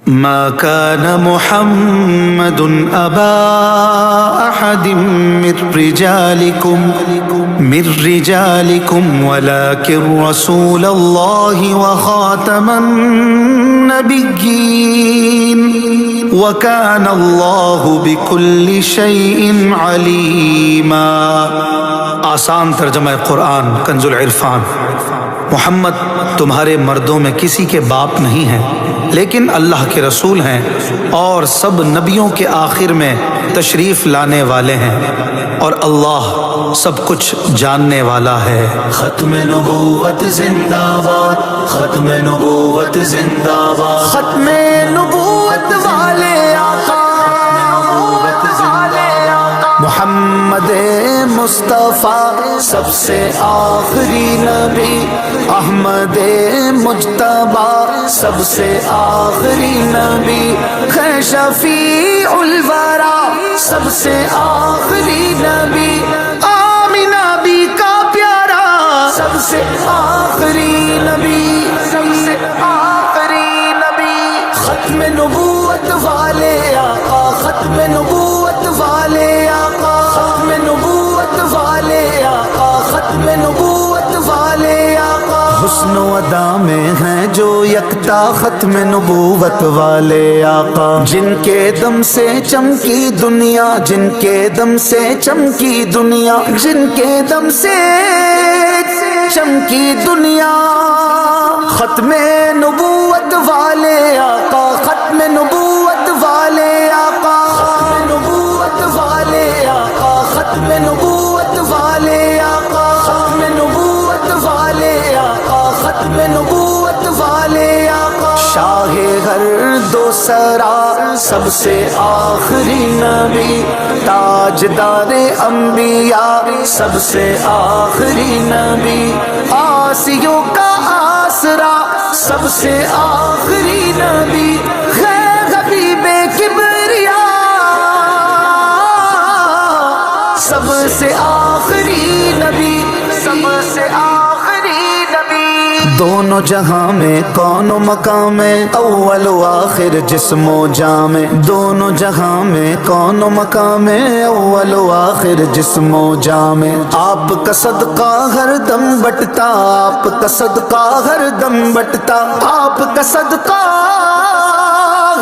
ما كان محمد أبا أحد من رجالكم ولكن رسول الله وخاتم النبيين وكان الله بكل شيء عليما۔ آسان ترجمہ قرآن کنز العرفان۔ محمد تمہارے مردوں میں کسی کے باپ نہیں ہیں لیکن اللہ کے رسول ہیں اور سب نبیوں کے آخر میں تشریف لانے والے ہیں اور اللہ سب کچھ جاننے والا ہے۔ ختم نبوت زندہ باد، ختم نبوت زندہ باد، ختم نبوت والے آقا محمد مصطفیٰ سب سے آخری نبی، احمد مجتبیٰ سب سے آخری نبی، ہے شفیع الورا سب سے آخری نبی، آمینہ بی کا پیارا سب سے آخری نبی، سب سے آخری نبی۔ ختم نبوت والے آقا، ختم نبوت والے آقا، ختم نبوت والے آقا، ختم نبوت والے آقا۔ حسن و ادا میں ہیں جو یکتا ختم نبوت والے آقا، جن کے دم سے چمکی دنیا، جن کے دم سے چمکی دنیا، جن کے دم سے چمکی دنیا۔ ختم نبوت والے آقا، ختم نبوت والے آقا، ختم نبوت والے آقا، ختم نبوت والے آقا، ختم نبوت والے آقا، ختم نبوت والے آقا۔ شاہ ہر دو سرا سب سے آخری نبی، تاجدار انبیاء سب سے آخری نبی، آسیوں کا آسرا سب سے آخری نبی، ہے حبیب کبریا سب سے آخری نبی، سب سے آخری نبی۔ دونوں جہاں میں کون و مقام میں اول و آخر جسم و جامع، دونوں جہاں میں کون و مقام میں اول و آخر جسم و جامع۔ آپ کا صدقہ ہر دم بٹتا، آپ کا صدقہ ہر دم بٹتا، آپ کا صدقہ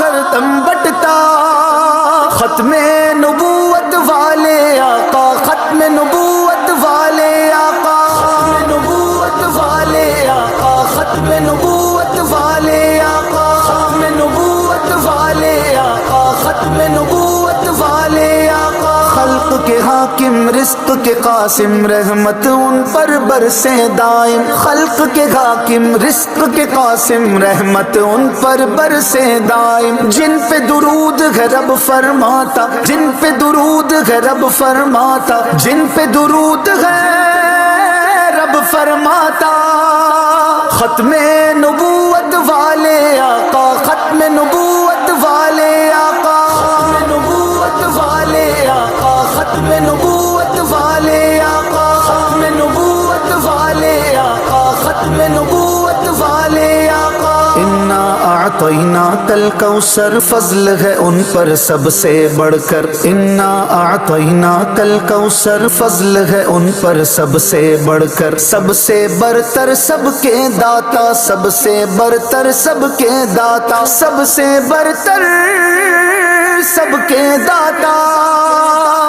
ہر دم بٹتا۔ ختم نبوت والے آقا، ختم نبوت والے آقا، ختم نبوت والے آقا، ختم نبوت والے آقا، ختم نبوت والے آقا، ختم نبوت والے آقا۔ خلق کے حاکم رزق کے قاسم رحمت ان پر برسے دائم، خلق کے حاکم رزق کے قاسم رحمت ان پر برسے دائم۔ جن پہ درود ہے رب فرماتا، جن پہ درود ہے رب فرماتا، جن پہ درود ہے رب فرماتا۔ ختم نبوت والے آقا، ختم نبوت والے آقا، ختم نبوت والے آقا، ختم نبوت والے آقا، ختم نبوت والے آقا، ختم نبوت والے آقا۔ انا اعطیناک الکوثر فضل ہے ان پر سب سے بڑھ کر، انا اعطیناک الکوثر فضل ہے ان پر سب سے بڑھ کر، سب سے برتر سب کے داتا، سب سے برتر سب کے داتا، سب سے برتر سب کے داتا۔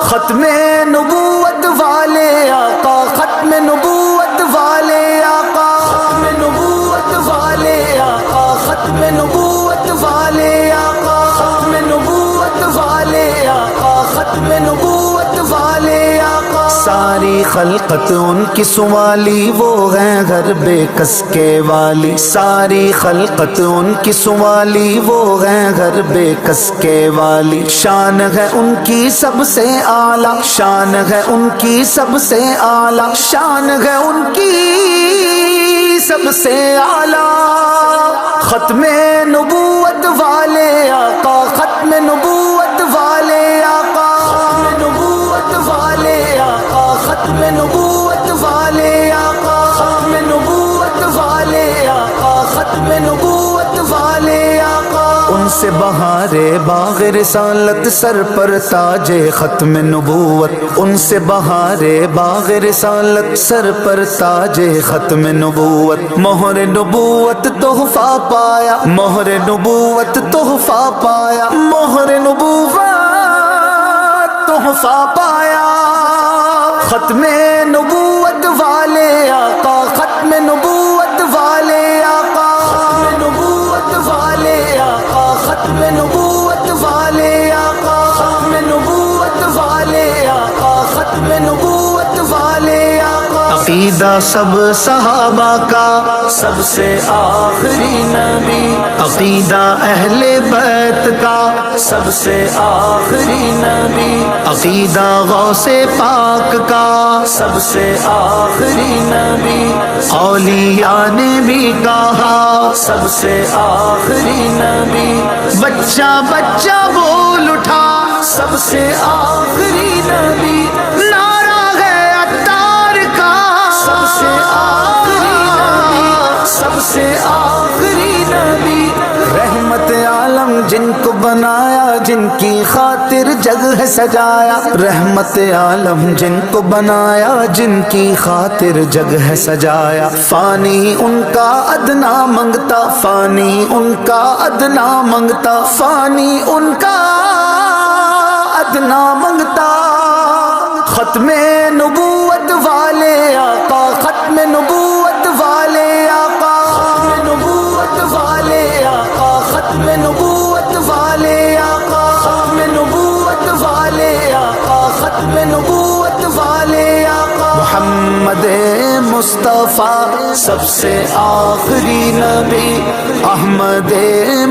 ختم نبوت والے آقا، ختم نبوت والے آقا، ختم نبوت والے آقا، ختم نبوت والے آقا، ختم نبوت والے آقا، ختم نبوت والے آقا۔ ساری خلقت ان کی سوالی، وہ ہیں گھر بے کس کے والی، ساری خلقت ان کی سوالی، وہ ہیں گھر بے کس کے والی۔ شان ہے ان کی سب سے اعلیٰ، شان ہے ان کی سب سے اعلیٰ، شان ہے ان کی سب سے اعلیٰ۔ ختم نبوت والے آقا، ختم نبوت والے آقا، ختم نبوت والے آقا، ختم نبوت والے آقا، ختم نبوت والے آقا، ختم نبوت والے آقا۔ ان ان سے بہار باغ رسالت سر پر تاج ختم نبوت، ان سے بہار باغ رسالت سر پر تاج ختم نبوت، مہر نبوت تحفہ پایا، مہر نبوت تحفہ پایا، مہر نبوت تحفہ پایا، ختم نبوت والے آقا، ختم نبوت والے آقا، ختم نبوت والے آقا، ختم نبوت والے آقا، ختم نبوت والے آقا، ختم نبوت والے آقا۔ عقیدہ سب صحابہ کا سب سے آخری نبی، عقیدہ اہل بیت کا سب سے آخری نبی، عقیدہ غوث پاک کا سب سے آخری نبی، اولیاء نے بھی کہا سب سے آخری نبی، بچہ بچہ بول اٹھا سب سے آخری نبی، نعرہ ہے عطار کا سب سے آخری نبی، سب سے آخری نبی، رحمت عالم جن کو بنایا، جن کی خاطر جگ ہے سجایا، رحمت عالم جن کو بنایا، جن کی خاطر جگ ہے سجایا، فانی ان کا ادنا منگتا، فانی ان کا ادنا منگتا، فانی ان کا ادنا منگتا، ختم نبوت والے آقا، ختم نبوت والے آقا، ختم نبوت والے آقا، ختم نبوت والے آقا، ختم نبوت والے آقا، ختم نبوت والے آقا، محمد مصطفیٰ سب سے آخری نبی، احمد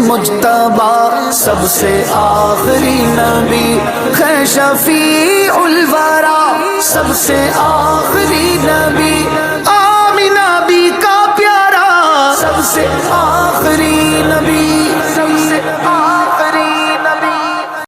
مجتبیٰ سب سے آخری نبی، ہے شفیع الورا سب سے آخری نبی، آمینہ بی کا پیارا سب سے آخری نبی،